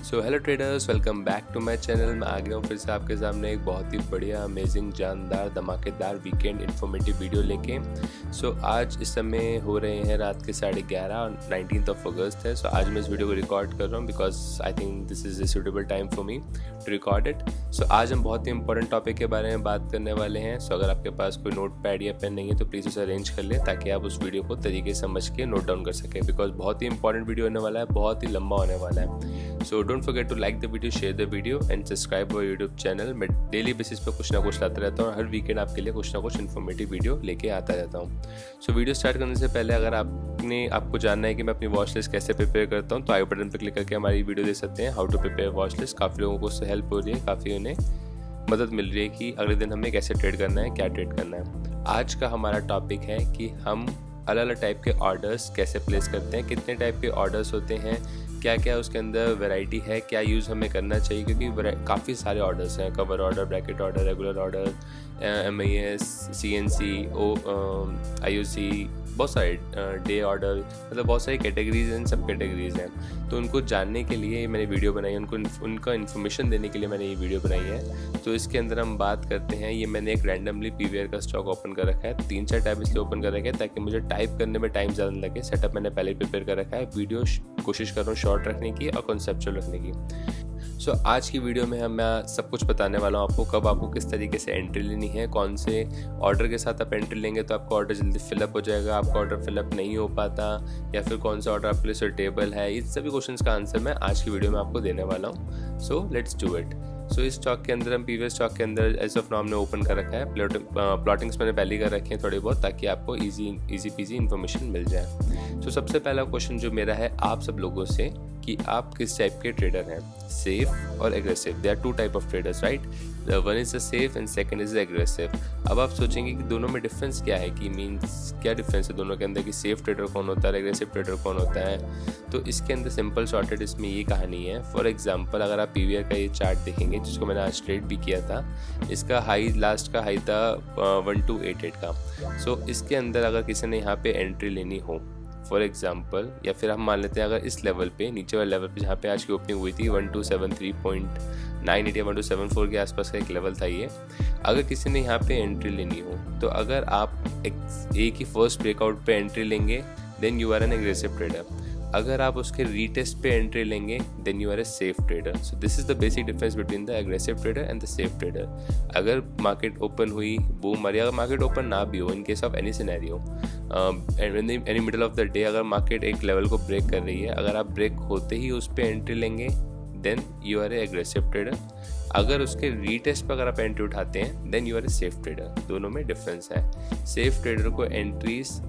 So hello traders, welcome back to my channel. मैं आ गया हूँ फिर से आपके सामने एक बहुत ही बढ़िया अमेजिंग जानदार धमाकेदार वीकेंड इन्फॉर्मेटिव वीडियो लेके। आज इस समय हो रहे हैं रात के 11:30 और 19th ऑफ अगस्त है। आज मैं इस वीडियो को रिकॉर्ड कर रहा हूँ because I think this is a suitable time for me to record it. आज हम बहुत ही इंपॉर्टेंट टॉपिक के बारे में बात करने वाले हैं। अगर आपके पास कोई नोट पैड या पेन नहीं है तो प्लीज़ उसे अरेंज कर ले ताकि आप उस वीडियो को तरीके से समझ के नोट डाउन कर सकें, बिकॉज बहुत ही इंपॉर्टेंट वीडियो होने वाला है, बहुत ही लंबा होने वाला है। So don't forget to like the video, share the video and subscribe our YouTube channel. मैं डेली बेसिस पे कुछ ना कुछ लाता रहता हूँ, हर वीकेंड आपके लिए कुछ ना कुछ इन्फॉर्मेटिव वीडियो लेके आता रहता हूँ। वीडियो स्टार्ट करने से पहले अगर आपको जानना है कि मैं अपनी वॉच लिस्ट कैसे प्रिपेयर करता हूँ तो आई बटन पर क्लिक करके हमारी वीडियो देख सकते हैं, how to prepare watch list. काफ़ी लोगों को उससे हेल्प हो रही है, काफ़ी उन्हें मदद मिल रही है कि अगले दिन हमें कैसे ट्रेड करना है, क्या ट्रेड करना है। आज का हमारा टॉपिक है कि हम अलग अलग टाइप के ऑर्डर्स कैसे प्लेस करते हैं, कितने टाइप के ऑर्डर्स होते हैं, क्या क्या उसके अंदर वैरायटी है, क्या यूज़ हमें करना चाहिए, क्योंकि काफ़ी सारे ऑर्डर्स हैं। Cover order, bracket order, regular order, MAS, CNC, IOC, बहुत सारे डे ऑर्डर, मतलब बहुत सारी कैटेगरीज हैं, सब कैटेगरीज हैं। तो उनको जानने के लिए मैंने वीडियो बनाई है, उनका इन्फॉर्मेशन देने के लिए मैंने ये वीडियो बनाई है। तो इसके अंदर हम बात करते हैं, ये मैंने एक रैंडमली PVR का स्टॉक ओपन कर रखा है, 3-4 टाइप इसलिए ओपन कर रखे हैं ताकि मुझे टाइप करने में टाइम ज़्यादा लगे। सेटअप मैंने पहले प्रिपेयर कर रखा है, वीडियो कोशिश कर रहा हूँ शॉर्ट रखने की और कॉन्सेप्चुअल रखने की। आज की वीडियो में मैं सब कुछ बताने वाला हूँ आपको, कब आपको किस तरीके से एंट्री लेनी है, कौन से ऑर्डर के साथ आप एंट्री लेंगे तो आपका ऑर्डर जल्दी फिलअप हो जाएगा, आपका ऑर्डर फिलअप नहीं हो पाता, या फिर कौन सा ऑर्डर आपके लिए सुटेबल है। इस सभी क्वेश्चंस का आंसर मैं आज की वीडियो में आपको देने वाला हूँ। So let's do it. इस स्टॉक के अंदर हम PVR स्टॉक के अंदर एज ऑफ नाउ हमने ओपन कर रखा है। प्लॉटिंग्स मैंने पहले कर रखे हैं थोड़ी बहुत, ताकि आपको इजी पीजी इन्फॉर्मेशन मिल जाए। सबसे पहला क्वेश्चन जो मेरा है आप सब लोगों से कि आप किस टाइप के ट्रेडर हैं, सेफ और aggressive. There are 2 type of traders, right? One is the safe and second is the aggressive. अब आप सोचेंगे कि दोनों में डिफरेंस क्या है, कि मीन्स क्या डिफरेंस है दोनों के अंदर, कि सेफ ट्रेडर कौन होता है, एग्रेसिव ट्रेडर कौन होता है। तो इसके अंदर सिंपल शॉर्टेड इसमें ये कहानी है। फॉर एग्जांपल अगर आप PVR का ये चार्ट देखेंगे, जिसको मैंने आज ट्रेड भी किया था, इसका हाई, लास्ट का हाई था 1288 का। इसके अंदर अगर किसी ने यहाँ पे एंट्री लेनी हो फॉर एग्जाम्पल, या फिर हम मान लेते हैं अगर इस लेवल पे, नीचे वाले लेवल पे जहाँ पे आज की ओपनिंग हुई थी 1273.98 या 1274 के आसपास का एक लेवल था ये, अगर किसी ने यहाँ पे एंट्री लेनी हो तो अगर आप एक ही फर्स्ट ब्रेकआउट पे एंट्री लेंगे then you are an aggressive trader. अगर आप उसके रीटेस्ट पे एंट्री लेंगे then you are a safe trader. This is the basic difference between the aggressive trader and the safe trader. अगर मार्केट ओपन हुई, boom मारी, अगर मार्केट ओपन ना भी हो, in case of any scenario, any middle of the day अगर market एक level को ब्रेक कर रही है, अगर आप ब्रेक होते ही उस पर एंट्री लेंगे then you are a aggressive trader. अगर उसके रीटेस्ट पर अगर आप एंट्री उठाते हैं then you are a safe trader. दोनों में डिफरेंस है। सेफ ट्रेडर को एंट्रीज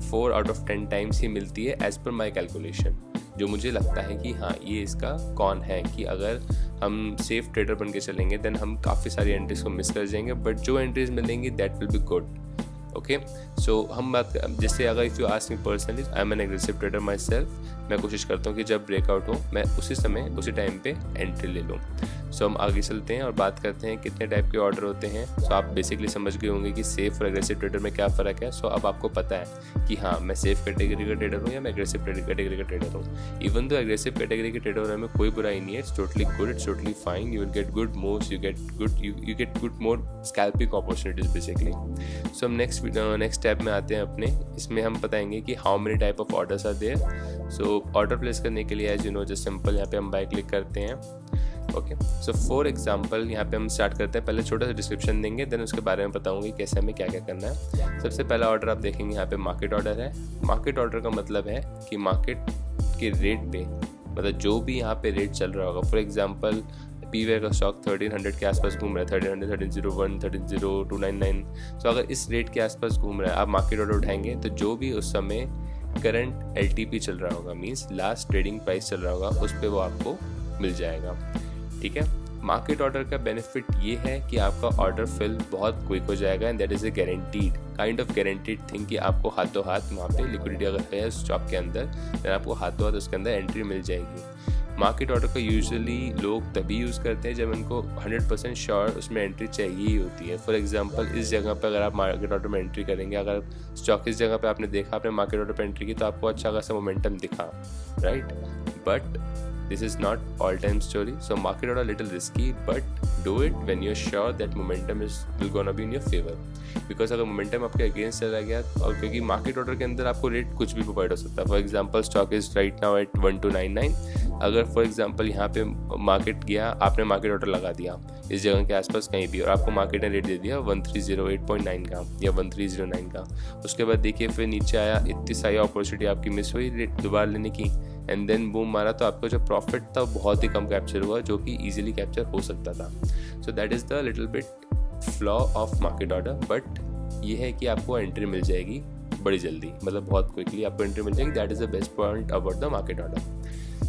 4 out of 10 टाइम्स ही मिलती है एज पर माई कैलकुलेशन, जो मुझे लगता है कि हाँ ये इसका कौन है, कि अगर हम सेफ ट्रेडर बन के चलेंगे देन हम काफ़ी सारी एंट्रीज को मिस कर जाएंगे, बट जो एंट्रीज मिलेंगी that will be good. Okay, हम बात जैसे अगर if you ask me personally, I am N aggressive trader my self. मैं कोशिश करता हूँ कि जब ब्रेकआउट हो मैं उसी समय उसी टाइम पे एंट्री ले लूँ। हम आगे चलते हैं और बात करते हैं कितने टाइप के ऑर्डर होते हैं। आप बेसिकली समझ गए होंगे कि सेफ और एग्रेसिव ट्रेडर में क्या फ़र्क है। अब आपको पता है कि हाँ मैं सेफ कैटेगरी का ट्रेडर हूँ या मैं एग्रेसिव कैटेगरी का ट्रेडर हूँ। इवन तो एग्रेसिव कैटेगरी के ट्रेडर होने में कोई बुराई नहीं है, it's totally good, it's totally fine. You will get good moves, you get good more scalping opportunities basically. हम नेक्स्ट स्टेप में आते हैं अपने। इसमें हम बताएंगे कि how many type of orders are there. Order place करने के लिए as you know just simple यहाँ पे हम बाय क्लिक करते हैं। ओके, फॉर एग्जाम्पल यहाँ पे हम स्टार्ट करते हैं। पहले छोटा सा डिस्क्रिप्शन देंगे, देन उसके बारे में बताऊंगी कैसे हमें क्या क्या करना है। सबसे पहला ऑर्डर आप देखेंगे यहाँ पे मार्केट ऑर्डर है। मार्केट ऑर्डर का मतलब है कि मार्केट के रेट पे, मतलब जो भी यहाँ पे रेट चल रहा होगा। फॉर एग्जाम्पल PVR का स्टॉक 1300 के आसपास घूम रहा है, 1300, 1301, 130299। अगर इस रेट के आसपास घूम रहा है, आप मार्केट ऑर्डर उठाएंगे तो जो भी उस समय करंट LTP चल रहा होगा, मीन्स लास्ट ट्रेडिंग प्राइस चल रहा होगा, उस पर वो आपको मिल जाएगा। ठीक है, मार्केट ऑर्डर का बेनिफिट ये है कि आपका ऑर्डर फिल बहुत क्विक हो जाएगा and that is a guaranteed kind of guaranteed thing कि आपको हाथों हाथ वहाँ पे लिक्विडिटी अगर है स्टॉक के अंदर देन आपको हाथों हाथ उसके अंदर एंट्री मिल जाएगी। मार्केट ऑर्डर को यूजुअली लोग तभी यूज़ करते हैं जब उनको 100% श्योर उसमें एंट्री चाहिए ही होती है। फॉर एग्जांपल इस जगह पर अगर आप मार्केट ऑर्डर में एंट्री करेंगे, अगर स्टॉक इस जगह पे आपने देखा, आपने मार्केट ऑर्डर पर एंट्री की तो आपको अच्छा खासा मोमेंटम दिखा, right? But This is not all time story, so market order little risky, but do it when you're sure that momentum will gonna be in your favor. Because अगर momentum आपके against चला गया, और क्योंकि market order के अंदर आपको rate कुछ भी प्रोवाइड हो सकता है. For example stock is right now at 1299. अगर फॉर एग्जांपल यहाँ पे मार्केट गया, आपने मार्केट ऑर्डर लगा दिया इस जगह के आसपास कहीं भी, और आपको मार्केट ने रेट दे दिया 1308.9 का या 1309 का. उसके बाद देखिए फिर नीचे आया, इतनी सारी अपॉर्चुनिटी आपकी मिस हुई रेट दोबारा लेने की, एंड देन बूम मारा, तो आपका जो प्रॉफिट था बहुत ही कम कैप्चर हुआ, जो कि इजीली कैप्चर हो सकता था. सो that is the little bit flaw of market order. But ये है कि आपको एंट्री मिल जाएगी बड़ी जल्दी, मतलब बहुत क्विकली आपको एंट्री मिल जाएगी. That is the best point about the market order.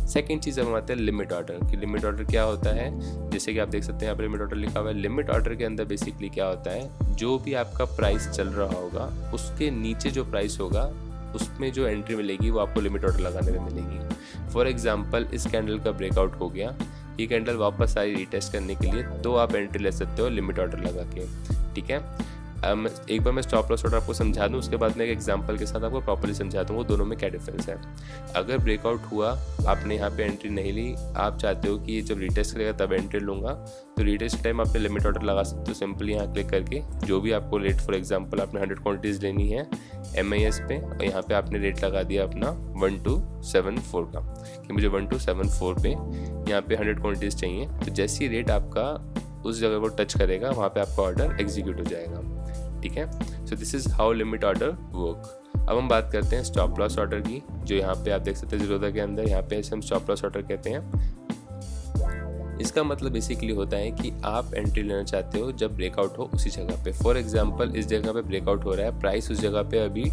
Second चीज़ हम आते हैं लिमिट ऑर्डर कि लिमिट ऑर्डर क्या होता है. जैसे कि आप देख सकते हैं यहाँ पर लिमिट ऑर्डर लिखा हुआ है. लिमिट ऑर्डर के अंदर बेसिकली क्या होता है, जो भी आपका प्राइस चल रहा होगा उसके नीचे जो प्राइस होगा उसमें जो एंट्री मिलेगी वो आपको लिमिट ऑर्डर लगाने में मिलेगी. फॉर एग्जांपल इस कैंडल का ब्रेकआउट हो गया, ये कैंडल वापस आई रीटेस्ट करने के लिए, तो आप एंट्री ले सकते हो लिमिट ऑर्डर लगा के. ठीक है, एक बार मैं स्टॉप लॉस ऑर्डर आपको समझा दूं, उसके बाद मैं एक एग्जांपल के साथ आपको प्रॉपर्ली समझा दूँ वो दोनों में क्या डिफरेंस है. अगर ब्रेकआउट हुआ, आपने यहाँ पे एंट्री नहीं ली, आप चाहते हो कि जब रीटेस्ट करेगा तब एंट्री लूँगा, तो रीटेस्ट टाइम आपने लिमिट ऑर्डर लगा सकते हो. सिंपली यहाँ क्लिक करके जो भी आपको रेट, फॉर एग्जाम्पल आपने 100 क्वान्टिटीज़ लेनी है MIS पे, और यहाँ पे आपने रेट लगा दिया अपना 1274 का कि मुझे 1274 पे यहाँ पे 100 क्वान्टिटीज़ चाहिए. तो जैसी रेट आपका उस जगह को टच करेगा वहाँ पे आपका ऑर्डर एग्जीक्यूट हो जाएगा. ठीक है, so this is how limit order work. अब हम बात करते हैं स्टॉप लॉस ऑर्डर की, जो यहाँ पे आप देख सकते हैं ज़ीरोधा के अंदर, यहाँ पे हम स्टॉप लॉस ऑर्डर कहते हैं. इसका मतलब बेसिकली होता है कि आप एंट्री लेना चाहते हो जब ब्रेकआउट हो उसी जगह पे. फॉर एग्जांपल इस जगह पे ब्रेकआउट हो रहा है, प्राइस उस जगह पे अभी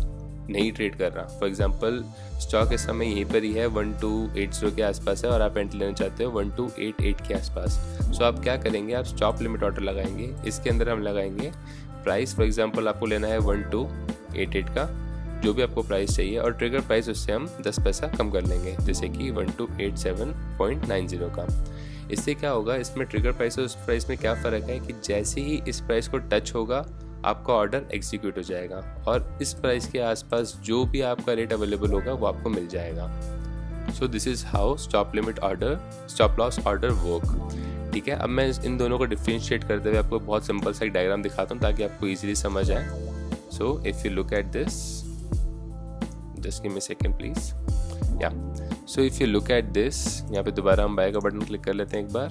नहीं ट्रेड कर रहा. फॉर एग्जांपल स्टॉक इस समय यहीं पर ही है, 1280 के आसपास है, और आप एंट्री लेना चाहते हो 1288 के आसपास. सो आप क्या करेंगे, आप स्टॉप लिमिट ऑर्डर लगाएंगे. इसके अंदर हम लगाएंगे प्राइस, फॉर एग्जांपल आपको लेना है 1288 का, जो भी आपको प्राइस चाहिए, और ट्रिगर प्राइस उससे हम 10 पैसा कम कर लेंगे, जैसे कि 1287.90 का. इससे क्या होगा, इसमें ट्रिगर प्राइस और उस प्राइस में क्या फ़र्क है कि जैसे ही इस प्राइस को टच होगा आपका ऑर्डर एग्जीक्यूट हो जाएगा, और इस प्राइस के आसपास जो भी आपका रेट अवेलेबल होगा वो आपको मिल जाएगा. सो this is how stop loss order work. ठीक है, अब मैं इन दोनों को डिफ्रेंशिएट करते हुए आपको बहुत सिंपल सा एक डायग्राम दिखाता हूँ ताकि आपको इजीली समझ आए. So if you look at this, just give me second please. या so if you look at this, यहाँ पे दोबारा हम बाय का बटन क्लिक कर लेते हैं एक बार.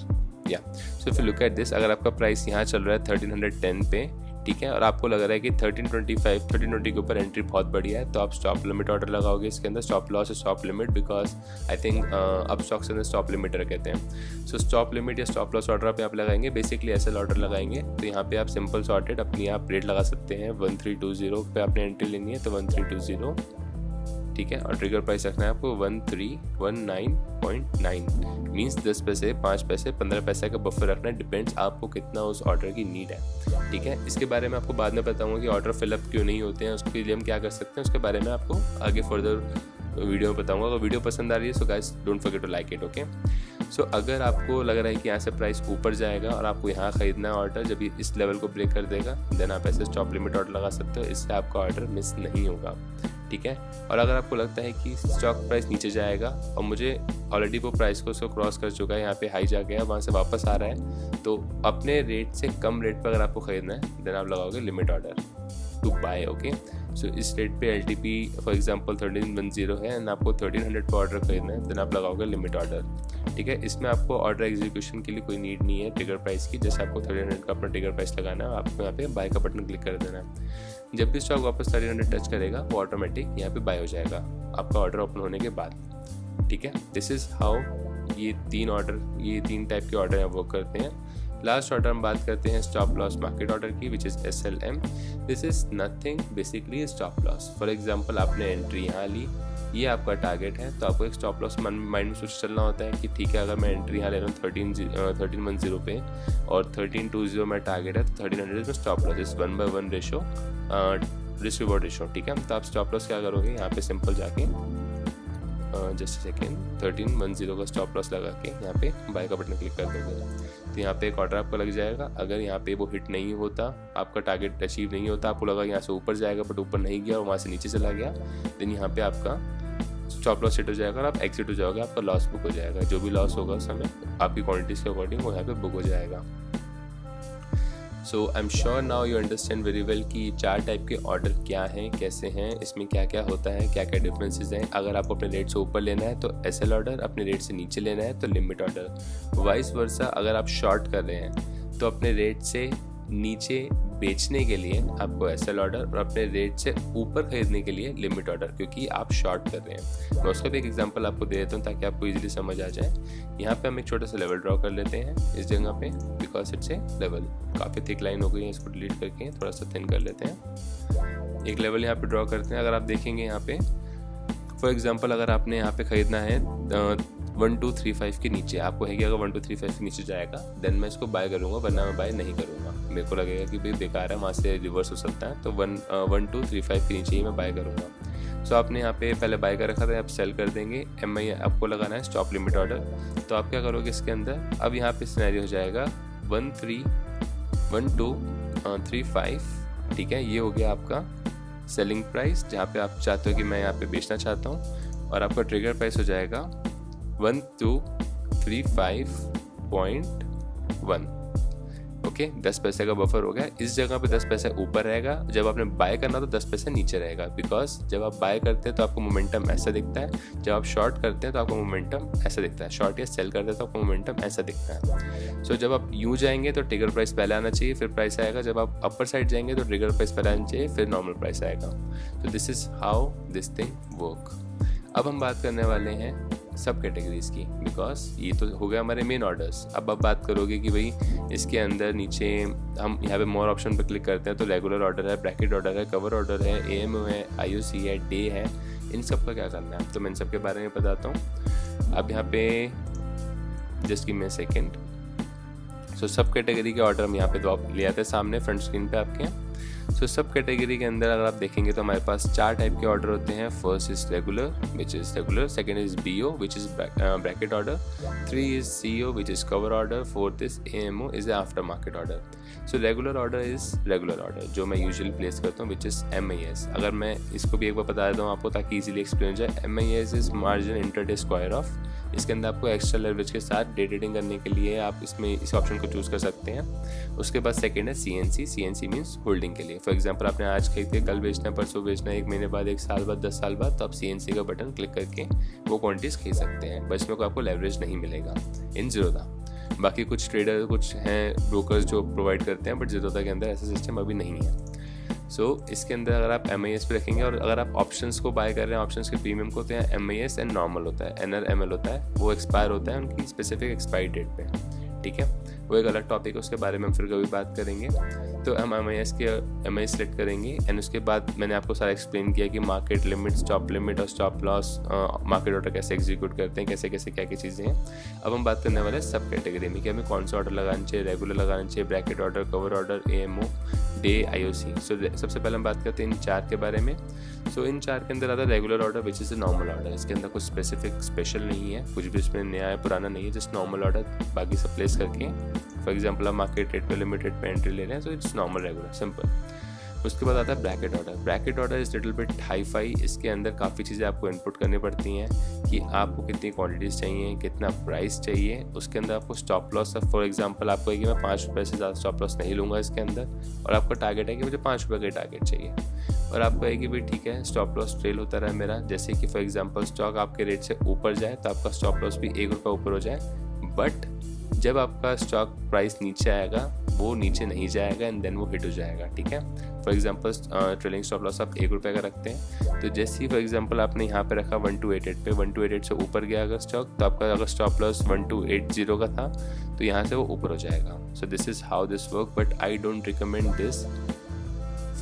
या so if you look at this, अगर आपका प्राइस यहाँ चल रहा है 1310 पे, ठीक है, और आपको लग रहा है कि 1320 के ऊपर एंट्री बहुत बढ़िया है, तो आप स्टॉप लिमिट ऑर्डर लगाओगे. इसके अंदर stop loss stop limit, because I think अब स्टॉक्स के अंदर स्टॉप लिमिटर कहते हैं. सो स्टॉप लिमिट या स्टॉप लॉस ऑर्डर पे आप लगाएंगे, बेसिकली एसएल ऑर्डर लगाएंगे. तो यहाँ पे आप सिंपल सॉर्टेड अपनी आप रेट लगा सकते हैं. 1320 पे आपने एंट्री लेनी है तो 1320, ठीक है, और ट्रिगर प्राइस रखना है आपको 1319.9. मीन्स 10 पैसे, 5 पैसे, 15 पैसे का बफर रखना है, डिपेंड्स आपको कितना उस ऑर्डर की नीड है. ठीक है, इसके बारे में आपको बाद में बताऊंगा कि ऑर्डर फिलअप क्यों नहीं होते हैं, उसके लिए हम क्या कर सकते हैं, उसके बारे में आपको आगे फर्दर वीडियो में बताऊंगा. अगर वीडियो पसंद आ रही है so guys don't forget to like it. Okay, so अगर आपको लग रहा है कि यहाँ से प्राइस ऊपर जाएगा और आपको यहाँ ख़रीदना है ऑर्डर, जब ये इस लेवल को ब्रेक कर देगा, देन आप ऐसे स्टॉप लिमिट ऑर्डर लगा सकते हो. इससे आपका ऑर्डर मिस नहीं होगा. ठीक है, और अगर आपको लगता है कि स्टॉक प्राइस नीचे जाएगा और मुझे ऑलरेडी वो प्राइस को उसको क्रॉस कर चुका है, यहाँ पे हाई जा गया, वहाँ से वापस आ रहा है, तो अपने रेट से कम रेट पर अगर आपको ख़रीदना है देन आप लगाओगे limit order to buy. Okay, so इस रेट पे LTP फॉर एग्जांपल 1310 है एंड आपको 1300 पर ऑर्डर खरीदना है, देन आप लगाओगे लिमिट ऑर्डर. ठीक है, इसमें आपको ऑर्डर एग्जीक्यूशन के लिए कोई नीड नहीं है ट्रिगर प्राइस की. जैसे आपको 1300 का अपना ट्रिगर प्राइस लगाना है, आपको यहाँ पे बाय का बटन क्लिक कर देना है. जब भी स्टॉक वापस 1300 टच करेगा वो ऑटोमेटिक यहाँ पे बाय हो जाएगा आपका ऑर्डर ओपन होने के बाद. ठीक है, दिस इज़ हाउ ये तीन टाइप के ऑर्डर वर्क करते हैं. लास्ट ऑर्डर हम बात करते हैं स्टॉप लॉस मार्केट ऑर्डर की, which is SLM. This is nothing basically stop loss. For example आपने एंट्री यहाँ ली, ये आपका टारगेट है, तो आपको एक स्टॉप लॉस माइंड में सोच चलना होता है कि ठीक है, अगर मैं एंट्री यहाँ ले रहा हूँ 1310 पे और 1320 में टारगेट है, तो 1300 में स्टॉप लॉस इस 1/1 रेशो रिस्क रिवॉर्ड रेशो. ठीक है, तो आप स्टॉप लॉस क्या करोगे, यहाँ पे सिंपल जाके जस्ट सेकेंड 1310 का स्टॉप लॉस लगा के यहाँ पे बाय का बटन क्लिक कर दोगे, तो यहाँ पे एक ऑर्डर आपका लग जाएगा. अगर यहाँ पे वो हिट नहीं होता, आपका टारगेट अचीव नहीं होता, आपको लगा यहाँ से ऊपर जाएगा बट ऊपर नहीं गया और वहाँ से नीचे चला गया, देन यहाँ पे आपका स्टॉप लॉस हिट हो जाएगा और आप एग्जिट हो जाओगे, आपका लॉस बुक हो जाएगा। जो भी लॉस होगा उस समय आपकी क्वांटिटीज के अकॉर्डिंग वो यहाँ पे बुक हो जाएगा। So I am sure now you understand very well कि 4 टाइप के ऑर्डर क्या हैं, कैसे हैं, इसमें क्या क्या होता है, क्या क्या डिफरेंसेस हैं। अगर आपको अपने रेट से ऊपर लेना है तो एसएल ऑर्डर, अपने रेट से नीचे लेना है तो लिमिट ऑर्डर। वाइस वर्सा, अगर आप शॉर्ट कर रहे हैं तो अपने रेट से नीचे बेचने के लिए आपको एसएल ऑर्डर और अपने रेट से ऊपर खरीदने के लिए लिमिट ऑर्डर, क्योंकि आप शॉर्ट कर रहे हैं। मैं उसका भी एक एग्जांपल आपको दे देता हूँ ताकि आपको इजीली समझ आ जाए। यहाँ पे हम एक छोटा सा लेवल ड्रॉ कर लेते हैं इस जगह पे, बिकॉज इट्स ए लेवल। काफ़ी थिक लाइन हो गई है, इसको डिलीट करके थोड़ा सा थिन कर लेते हैं। एक लेवल यहाँ पे ड्रॉ करते हैं। अगर आप देखेंगे यहाँ पे फॉर एग्जाम्पल, अगर आपने यहाँ पे ख़रीदना है 1235 के नीचे, आपको है कि अगर 1235 के नीचे जाएगा देन मैं इसको बाय करूँगा, वरना मैं बाय नहीं करूँगा। मेरे को लगेगा कि भाई बेकार है, वहाँ से रिवर्स हो सकता है, तो 1235 के नीचे ही मैं बाय करूँगा। सो आपने यहाँ पे पहले बाय कर रखा था, आप सेल कर देंगे। MI आपको लगाना है स्टॉप लिमिट ऑर्डर। तो आप क्या करोगे इसके अंदर, अब यहाँ पे सिनेरियो हो जाएगा 1235, ठीक है। ये हो गया आपका सेलिंग प्राइस, जहाँ पे आप चाहते हो कि मैं यहाँ पे बेचना चाहता हूँ, और आपका ट्रिगर प्राइस हो जाएगा 1235.1। ओके, 10 पैसे का बफर हो गया। इस जगह पे 10 पैसे ऊपर रहेगा, जब आपने बाय करना तो 10 पैसे नीचे रहेगा, बिकॉज जब आप बाय करते हैं तो आपको मोमेंटम ऐसा दिखता है, जब आप शॉर्ट करते हैं तो आपको मोमेंटम ऐसा दिखता है, शॉर्ट या सेल करते हैं तो आपको मोमेंटम ऐसा दिखता है। सो जब आप यूँ जाएंगे तो ट्रिगर प्राइस पहले आना चाहिए, फिर प्राइस आएगा। जब आप अपर साइड जाएंगे तो ट्रिगर प्राइस पहले आना चाहिए, फिर नॉर्मल प्राइस आएगा। तो this is how this thing work. अब हम बात करने वाले हैं सब कैटेगरीज की, बिकॉज ये तो हो गया हमारे मेन ऑर्डर्स। अब आप बात करोगे कि भाई इसके अंदर नीचे हम यहाँ पे मोर ऑप्शन पर क्लिक करते हैं तो रेगुलर ऑर्डर है, ब्रैकेट ऑर्डर है, कवर ऑर्डर है, AMO है, IOC है, डे है, इन सब का क्या करना है, तो मैं इन सब के बारे में बताता हूँ। अब यहाँ पे just give me a second. So सब कैटेगरी के ऑर्डर हम यहाँ पे तो आप ले आते हैं सामने फ्रंट स्क्रीन पे आपके। सो सब कैटेगरी के अंदर अगर आप देखेंगे तो हमारे पास 4 टाइप के ऑर्डर होते हैं। First is regular which is regular, second is BO which is bracket order, 3 is CO which is cover order, 4th is AMO is after market order. So regular order is regular order जो मैं usually place करता हूँ, which is MIS। अगर मैं इसको भी एक बार बता देता हूँ आपको ताकि इजीली एक्सप्लेन हो जाए। MIS is margin intraday square of. इसके अंदर आपको एक्स्ट्रा लेवरेज के साथ डे ट्रेडिंग करने के लिए आप इसमें इस ऑप्शन को चूज़ कर सकते हैं। उसके बाद सेकेंड है CNC। CNC मीन्स होल्डिंग के लिए। फॉर एग्जाम्पल आपने आज खरीद के कल बेचना है, परसों बेचना है, 1 महीने बाद, 1 साल बाद, 10 साल बाद, तो आप CNC का बटन क्लिक करके वो क्वांटिटीज खरीद सकते हैं, बस इसमें कोई आपको लेवरेज नहीं मिलेगा इन ज़ीरोधा। बाकी कुछ ट्रेडर कुछ हैं ब्रोकर्स जो प्रोवाइड करते हैं, बट ज़ीरोधा के अंदर ऐसा सिस्टम अभी नहीं है। सो इसके अंदर अगर आप MIS पे रखेंगे और अगर आप ऑप्शंस को बाय कर रहे हैं, ऑप्शंस के प्रीमियम को, तो यहाँ MIS एंड नॉर्मल होता है, NR ML होता है, वो एक्सपायर होता है उनकी स्पेसिफिक एक्सपायरी डेट पे, ठीक है। वो एक अलग टॉपिक है, उसके बारे में हम फिर कभी बात करेंगे। तो हम MIS सेलेक्ट करेंगे एंड उसके बाद मैंने आपको सारा एक्सप्लेन किया कि मार्केट लिमिट, स्टॉप लिमिट और स्टॉप लॉस, मार्केट ऑर्डर कैसे एग्जीक्यूट करते हैं, कैसे कैसे क्या क्या चीज़ें हैं। अब हम बात करने वाले हैं सब कैटेगरी में कि हमें कौन सा ऑर्डर लगाना चाहिए, रेगुलर लगाना चाहिए, bracket order, cover order, AMO, day, IOC। सो सबसे पहले हम बात करते हैं इन 4 के बारे में। सो इन 4 के अंदर आता है regular order which is normal order. इसके अंदर कुछ स्पेसिफिक स्पेशल नहीं है, कुछ भी इसमें नया है पुराना नहीं है, जस्ट नॉर्मल ऑर्डर बाकी सब प्लेस करके। फॉर एग्जाम्पल आप मार्केट रेट पे लिमिटेड पे एंट्री ले रहे हैं, so it's normal regular simple. उसके बाद आता है bracket order. Bracket order is little bit hi fi. इसके अंदर काफ़ी चीज़ें आपको इनपुट करनी पड़ती हैं कि आपको कितनी क्वांटिटीज़ चाहिए, कितना प्राइस चाहिए। उसके अंदर आपको स्टॉप लॉस, फॉर एग्जांपल आपको है कि मैं 5 रुपये से ज़्यादा स्टॉप लॉस नहीं लूँगा इसके अंदर, और आपका टारगेट है कि मुझे 5 रुपये का टारगेट चाहिए, और आपको है कि भाई ठीक है स्टॉप लॉस ट्रेल होता रहा मेरा, जैसे कि फॉर एग्जांपल स्टॉक आपके रेट से ऊपर जाए तो आपका स्टॉप लॉस भी 1 रुपये ऊपर हो जाए, बट जब आपका स्टॉक प्राइस नीचे आएगा वो नीचे नहीं जाएगा एंड देन वो हिट हो जाएगा, ठीक है। For example trailing stop loss आप 1 रुपये का रखते हैं, तो जैसे ही फॉर एग्जांपल आपने यहाँ पे रखा 1288 पे, 1288 से ऊपर गया अगर स्टॉक, तो आपका अगर स्टॉप लॉस 1280 का था तो यहाँ से वो ऊपर हो जाएगा। सो this is how this work, but I don't recommend this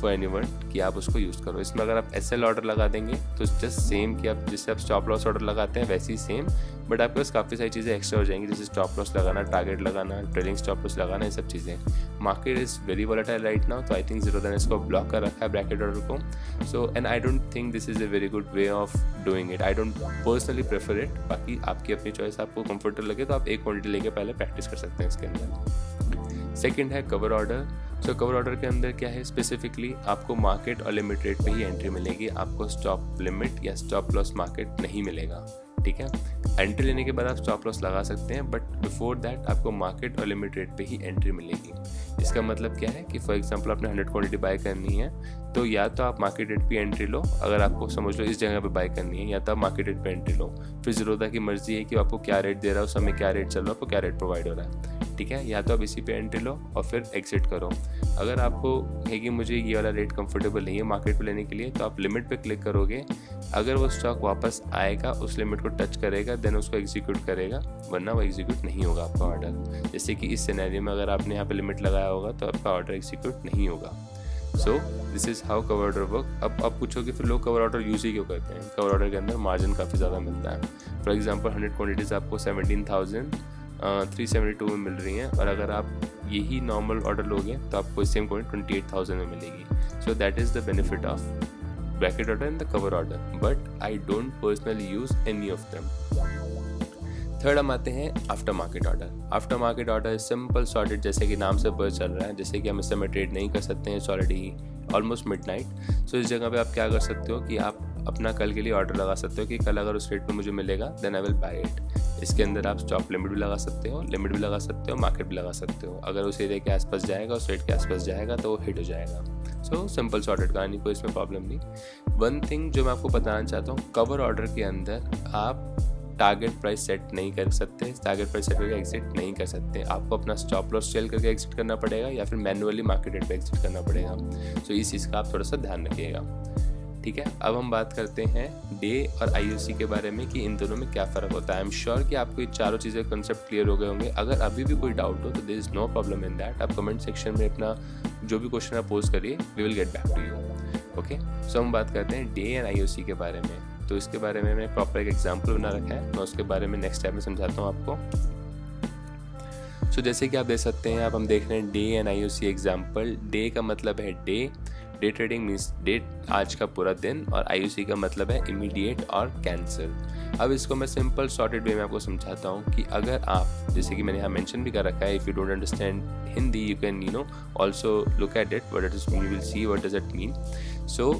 for anyone कि आप उसको यूज़ करो। इसमें अगर आप SL ऑर्डर लगा देंगे तो जस्ट सेम कि आप जिससे आप स्टॉप लॉस ऑर्डर लगाते हैं वैसे ही सेम, बट आपके पास काफ़ी सारी चीज़ें एक्स्ट्रा हो जाएंगी, जैसे स्टॉप लॉस लगाना, टारगेट लगाना, ट्रेलिंग स्टॉप लॉस लगाना, ये सब चीज़ें। Market is very volatile right now, तो आई थिंक ज़ीरोधा ने इसको ब्लॉक कर रखा है ब्रैकेट ऑर्डर को। So and I don't think this is a very good way of doing it. I don't personally prefer it. बाकी आपकी अपनी चॉइस, आपको कंफर्टेबल लगे तो आप एक क्वांटिटी लेके पहले प्रैक्टिस कर सकते हैं इसके अंदर। सेकेंड है कवर ऑर्डर। सो कवर ऑर्डर के अंदर क्या है, स्पेसिफिकली आपको मार्केट और लिमिट रेट पे ही एंट्री मिलेगी, आपको स्टॉप लिमिट या स्टॉप लॉस मार्केट नहीं मिलेगा, ठीक है। एंट्री लेने के बाद आप स्टॉप लॉस लगा सकते हैं, बट बिफोर दैट आपको मार्केट और लिमिट रेट पे ही एंट्री मिलेगी। इसका मतलब क्या है कि फॉर एग्जांपल आपने 100 क्वांटिटी बाय करनी है, तो या तो आप मार्केट रेट पे एंट्री लो, अगर आपको समझ लो इस जगह पे बाय करनी है, या तो आप मार्केट रेट पे एंट्री लो। फिर ज़ीरोधा की मर्जी है कि आपको क्या रेट दे रहा है, उस समय क्या रेट चल रहा है, आपको क्या रेट प्रोवाइड हो रहा है, ठीक है। या तो आप इसी पे एंट्री लो और फिर एग्जिट करो। अगर आपको है कि मुझे ये वाला रेट कंफर्टेबल नहीं है मार्केट पे लेने के लिए, तो आप लिमिट पे क्लिक करोगे। अगर वो स्टॉक वापस आएगा, उस लिमिट को टच करेगा, देन उसको एग्जीक्यूट करेगा, वरना वो एग्जीक्यूट नहीं होगा आपका ऑर्डर। जैसे कि इस सिनेरियो में अगर आपने यहाँ पे लिमिट लगाया होगा तो आपका ऑर्डर एग्जीक्यूट नहीं होगा। सो this is how cover order work. अब आप पूछोगे फिर लोग कवर ऑर्डर यूज़ ही क्यों करते हैं। कवर ऑर्डर के अंदर मार्जिन काफ़ी ज़्यादा मिलता है। फॉर एग्जांपल 100 क्वांटिटीज़ आपको 17,372 में मिल रही हैं, और अगर आप यही नॉर्मल ऑर्डर लोगे तो आपको सेम क्वांटिटी 28,000 में मिलेगी। सो that is the benefit of bracket order and the cover order, but I don't personally use any of them. Third हम आते हैं after market order. After market order simple sorted, जैसे कि नाम से पता चल रहा है, जैसे कि हम इस समय ट्रेड नहीं कर सकते हैं, इट्स ऑलरेडी ऑलमोस्ट मिडनाइट। सो इस जगह पे आप क्या कर सकते हो कि आप अपना कल के लिए ऑर्डर लगा सकते हो कि कल अगर उस रेट पे मुझे मिलेगा then I will buy it. इसके अंदर आप स्टॉप लिमिट भी लगा सकते हो, लिमिट भी लगा सकते हो, मार्केट भी लगा सकते हो। अगर उस एरिया के आसपास जाएगा, उस रेट के आसपास जाएगा तो वो हिट हो जाएगा। सो सिंपल सॉर्टेड कहानी, कोई इसमें प्रॉब्लम नहीं। वन थिंग जो मैं आपको बताना चाहता हूँ, कवर ऑर्डर के अंदर आप टारगेट प्राइस सेट नहीं कर सकते, टारगेट प्राइस सेट करके एग्जिट नहीं कर सकते। आपको अपना स्टॉप लॉस सेल करके एग्जिट करना पड़ेगा या फिर मैन्युअली मार्केट रेट पे एग्जिट करना पड़ेगा। सो इस चीज़ का आप थोड़ा सा ध्यान रखिएगा, ठीक है। अब हम बात करते हैं डे और आईओसी के बारे में कि इन दोनों में क्या फ़र्क होता है। आई एम श्योर कि आपको ये चारों चीज़ें कंसेप्ट क्लियर हो गए होंगे। अगर अभी भी कोई डाउट हो तो there is no problem in that, आप कमेंट सेक्शन में अपना जो भी क्वेश्चन आप पोस्ट करिए, we will get back to you, okay. So हम बात करते हैं डे एंड आईओसी के बारे में। तो इसके बारे में मैंने प्रॉपर एक एग्जाम्पल बना रखा है, मैं उसके बारे में नेक्स्ट टाइम में समझाता हूँ आपको। सो जैसे कि आप देख सकते हैं, अब हम देख रहे हैं day and IOC example. Day का मतलब है डे ट्रेडिंग मीन्स डेट, आज का पूरा दिन, और आईओसी का मतलब है इमीडिएट और कैंसिल। अब इसको मैं सिंपल सॉर्टेड वे में आपको समझाता हूँ कि अगर आप, जैसे कि मैंने यहाँ मेंशन भी कर रखा है, if you don't understand Hindi you can also look at it what it is mean, you will see what does it mean. So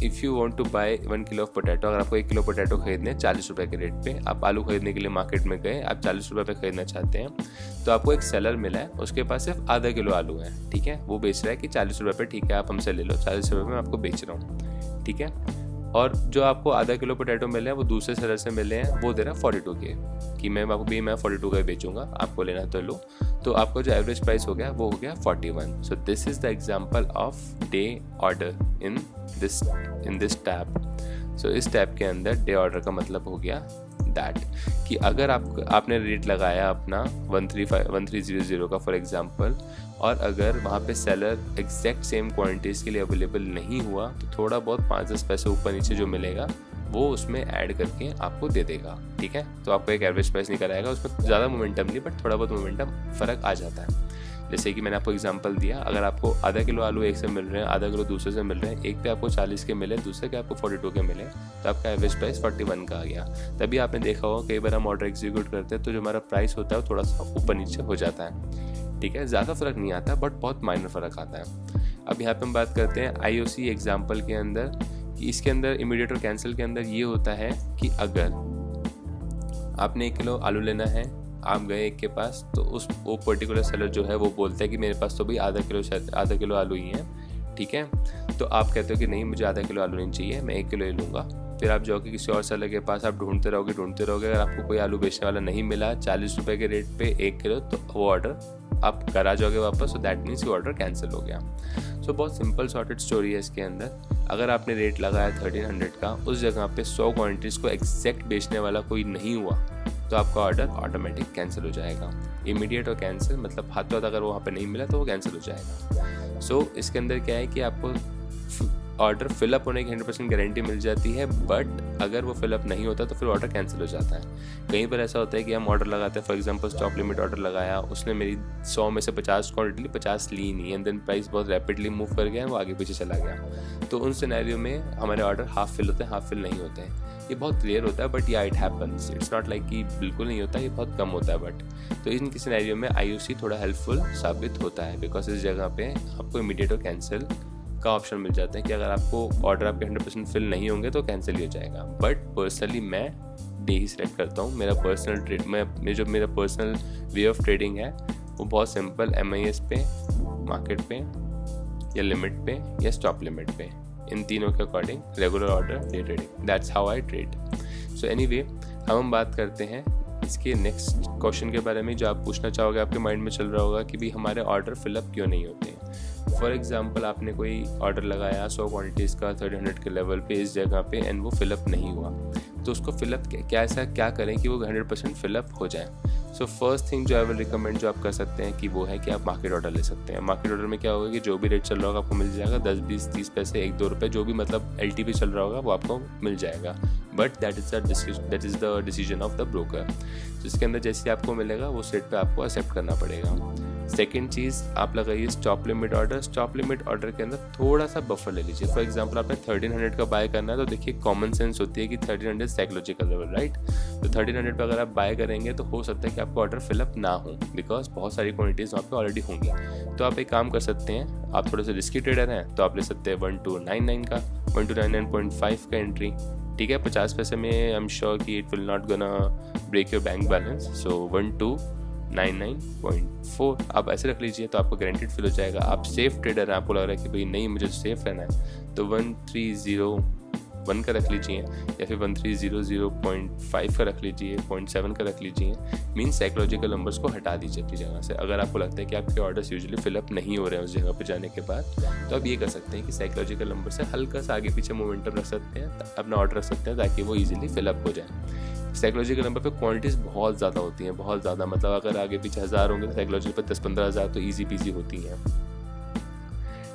if you want to buy 1 kilo of potato, अगर आपको 1 kilo potato खरीदने 40 रुपये के rate पे, आप आलू खरीदने के लिए मार्केट में गए, आप 40 रुपये पे खरीदना चाहते हैं, तो आपको एक सेलर मिला है, उसके पास सिर्फ आधा किलो आलू है, ठीक है। वो बेच रहा है कि 40 रुपये पे, ठीक है आप हमसे ले लो, 40 रुपये में मैं आपको बेच रहा हूँ, ठीक है। और जो आपको आधा किलो पोटैटो मिले हैं वो दूसरे सेलर से मिले हैं, वो दे रहा है 42 के, कि मैं 42 का बेचूंगा, आपको लेना तो लो। तो आपको जो एवरेज प्राइस हो गया वो हो गया 41। So this is the example of day order in this tab. So इस टैब के अंदर डे ऑर्डर का मतलब हो गया दैट कि अगर आपने रेट लगाया अपना 1300 का फॉर एग्जांपल, और अगर वहाँ पे सेलर एग्जैक्ट सेम क्वांटिटीज़ के लिए अवेलेबल नहीं हुआ, तो थोड़ा बहुत 5-10 पैसे ऊपर नीचे जो मिलेगा वो उसमें ऐड करके आपको दे देगा, ठीक है। तो आपको एक एवरेज प्राइस निकल आएगा, उसमें ज़्यादा मोमेंटम नहीं, बट थोड़ा बहुत मोमेंटम फ़र्क आ जाता है। जैसे कि मैंने आपको एग्जांपल दिया, अगर आपको आधा किलो आलू एक से मिल रहे हैं, आधा किलो दूसरे से मिल रहे हैं, एक पे आपको 40 के मिले, दूसरे के आपको 42 के मिले, तो आपका एवरेज प्राइस 41 का आ गया। तभी आपने देखा होगा कई बार हम ऑर्डर एग्जीक्यूट करते हैं तो जो हमारा प्राइस होता है वो थोड़ा सा ऊपर नीचे हो जाता है, ठीक है। ज़्यादा फ़र्क नहीं आता, बट बहुत माइनर फ़र्क आता है। अब यहाँ पर हम बात करते हैं आईओसी एग्जाम्पल के अंदर, कि इसके अंदर इमीडिएट और कैंसिल के अंदर ये होता है कि अगर आपने 1 किलो आलू लेना है, आप गए एक के पास, तो वो पर्टिकुलर सेलर जो है वो बोलता है कि मेरे पास तो भाई आधा किलो आलू ही है, ठीक है। तो आप कहते हो कि नहीं मुझे आधा किलो आलू नहीं चाहिए, मैं 1 किलो ले लूँगा। फिर आप जाओगे किसी और सेलर के पास, आप ढूंढते रहोगे। अगर आपको कोई आलू बेचने वाला नहीं मिला 40 रुपये के रेट पे 1 किलो, तो वो ऑर्डर आप करा जाओगे वापस, तो दैट मीन्स ये ऑर्डर कैंसिल हो गया। सो बहुत सिंपल सॉर्टेड स्टोरी है इसके अंदर। अगर आपने रेट लगाया 1300 का, उस जगह पे 100 क्वांटिटीज़ को एग्जैक्ट बेचने वाला कोई नहीं हुआ, तो आपका ऑर्डर ऑटोमेटिक कैंसिल हो जाएगा। इमीडिएट और कैंसिल मतलब हाथों हाथ अगर वहाँ पे नहीं मिला तो वो कैंसिल हो जाएगा। सो इसके अंदर क्या है कि आपको ऑर्डर फिलअप होने की 100% गारंटी मिल जाती है, बट अगर वो फिलअप नहीं होता तो फिर ऑर्डर कैंसिल हो जाता है। कई बार ऐसा होता है कि हम ऑर्डर लगाते हैं, for example stop limit order लगाया, उसने मेरी 100 में से 50 क्वांटिटी ली, 50 ली नहीं, एंड देन प्राइस बहुत रैपिडली मूव कर गया, वो आगे पीछे चला गया। तो उन सिनेरियो में हमारे ऑर्डर हाफ फिल होते हैं, हाफ फिल नहीं होते हैं। ये बहुत क्लियर होता है, बट या it happens, it's not like कि बिल्कुल नहीं होता, ये बहुत कम होता है। बट तो इनकी सिनेरियो में IOC थोड़ा हेल्पफुल साबित होता है, बिकॉज इस जगह पे आपको इमीडिएट और कैंसिल का ऑप्शन मिल जाता है कि अगर आपको ऑर्डर आपके 100% फिल नहीं होंगे तो कैंसिल ही हो जाएगा। बट पर्सनली मैं डे ही सेलेक्ट करता हूँ। मेरा पर्सनल ट्रेड मेरा पर्सनल वे ऑफ ट्रेडिंग है वो बहुत सिंपल, MIS पे, मार्केट पे, या लिमिट पे, या स्टॉप लिमिट पे, इन तीनों के according regular order, day trading, that's how I trade. So anyway, हम बात करते हैं इसके नेक्स्ट क्वेश्चन के बारे में जो आप पूछना चाहोगे, आपके माइंड में चल रहा होगा कि भाई हमारे ऑर्डर फिलअप क्यों नहीं होते हैं। फॉर एग्जांपल आपने कोई ऑर्डर लगाया 100 क्वांटिटीज़ का 1300 के लेवल पे इस जगह पे, एंड वो फिलअप नहीं हुआ, तो उसको फिलअप क्या करें कि वो 100% फिलअप हो जाए। सो फर्स्ट थिंग जो आई विल रिकमेंड जो आप कर सकते हैं कि वो है कि आप मार्केट ऑर्डर ले सकते हैं। मार्केट ऑर्डर में क्या होगा कि जो भी रेट चल रहा होगा आपको मिल जाएगा, 10, 20, 30 पैसे, 1-2 रुपये, जो भी मतलब LTP चल रहा होगा वो आपको मिल जाएगा। But that is the decision of the broker. तो इसके अंदर जैसे आपको मिलेगा वो रेट पे आपको एक्सेप्ट करना पड़ेगा। सेकेंड चीज़, आप लगाइए stop limit order. Stop limit order के अंदर थोड़ा सा बफर ले लीजिए। फॉर एग्जांपल आपने 1300 का बाय करना है, तो देखिए कॉमन सेंस होती है कि 1300 साइकोलॉजिकल लेवल, राइट। तो 1300 पे अगर आप बाय करेंगे तो हो सकता है कि आपका ऑर्डर फिलअप ना हो, बिकॉज बहुत सारी क्वांटिटीज़ वहाँ पे ऑलरेडी होंगी। तो आप एक काम कर सकते हैं, आप थोड़े से रिस्की ट्रेडर हैं तो आप ले सकते हैं 1299 का, 1299.5 का एंट्री, ठीक है। 50 पैसे में आई एम श्योर कि it will not gonna break your bank balance. So 1299.4 आप ऐसे रख लीजिए, तो आपको गारंटेड फिल हो जाएगा। आप सेफ ट्रेडर हैं, आपको लग रहा है कि भाई नहीं मुझे सेफ रहना है, तो 1301 का रख लीजिए, या फिर 1300.5 का रख लीजिए, 0.7 का रख लीजिए। मीन्स साइकोलॉजिकल नंबर्स को हटा दीजिए अपनी जगह से। अगर आपको लगता है कि आपके ऑर्डर्स यूजुअली फिलअप नहीं हो रहे हैं उस जगह पर जाने के बाद, तो आप ये कर सकते हैं कि साइकोलॉजिकल नंबर से हल्का सा आगे पीछे मोमेंटम रख सकते हैं, अपना ऑर्डर रख सकते हैं, ताकि वो ईजिली फिलअप हो जाए। साइकोलॉजिकल नंबर पे क्वांटिटीज़ बहुत ज़्यादा होती हैं, बहुत ज़्यादा, मतलब अगर आगे पीछे 1000 होंगे तो साइकोलॉजिकल पर 10-15 हज़ार तो ईजी पीजी होती हैं,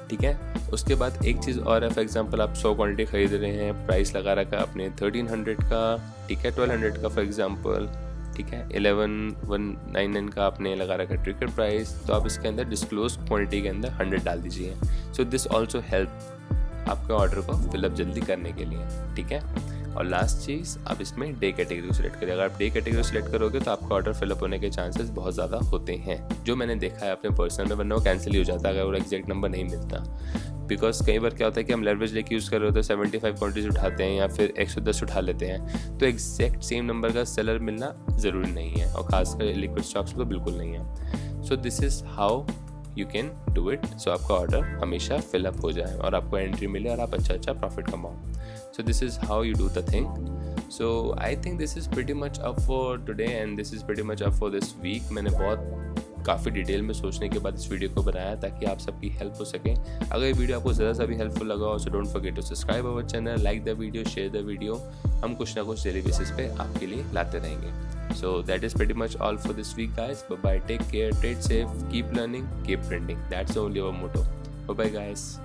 ठीक है। उसके बाद एक चीज़ और है, फॉर एग्जांपल आप 100 क्वांटिटी खरीद रहे हैं, प्राइस लगा रखा है आपने 1300 का, ठीक है, 1200 का फॉर एग्जांपल, ठीक है, 11199 का आपने लगा रखा है ट्रिगर प्राइस, तो आप इसके अंदर डिस्क्लोज क्वांटिटी के अंदर 100 डाल दीजिए। सो दिस ऑल्सो हेल्प आपके ऑर्डर को फिलअप जल्दी करने के लिए, ठीक है। और लास्ट चीज़, आप इसमें डे कैटेगरी को सिलेक्ट करिए। अगर आप डे कैटेगरी सिलेक्ट करोगे तो आपका ऑर्डर फिलअप होने के चांसेस बहुत ज़्यादा होते हैं, जो मैंने देखा है अपने पर्सनल में, वरना वो कैंसिल ही हो जाता है अगर वो एग्जैक्ट नंबर नहीं मिलता। बिकॉज कई बार क्या होता है कि हम लेवरेज लेके यूज़ कर रहे होते हैं, 75 क्वांटिटीज उठाते हैं या फिर 110 उठा लेते हैं, तो एग्जैक्ट सेम नंबर का सेलर मिलना ज़रूरी नहीं है, और खासकर लिक्विड स्टॉक्स तो बिल्कुल नहीं है। So this is how you can do it. So आपका ऑर्डर हमेशा फिलअप हो जाए और आपको एंट्री मिले और आप अच्छा प्रॉफिट कमाओ। So this is how you do the thing. So I think this is pretty much up for today and this is pretty much up for this week. मैंने काफ़ी डिटेल में सोचने के बाद इस वीडियो को बनाया ताकि आप सबकी हेल्प हो सके। अगर ये वीडियो आपको ज़रा सा भी हेल्पफुल लगा हो, so don't forget to subscribe our channel, like the video, share the video. हम कुछ ना कुछ डेली बेसिस पे आपके लिए लाते रहेंगे। So that is pretty much all for this week guys. Bye bye, take care, trade safe, keep learning, keep trending, that's only our motto. Bye bye guys.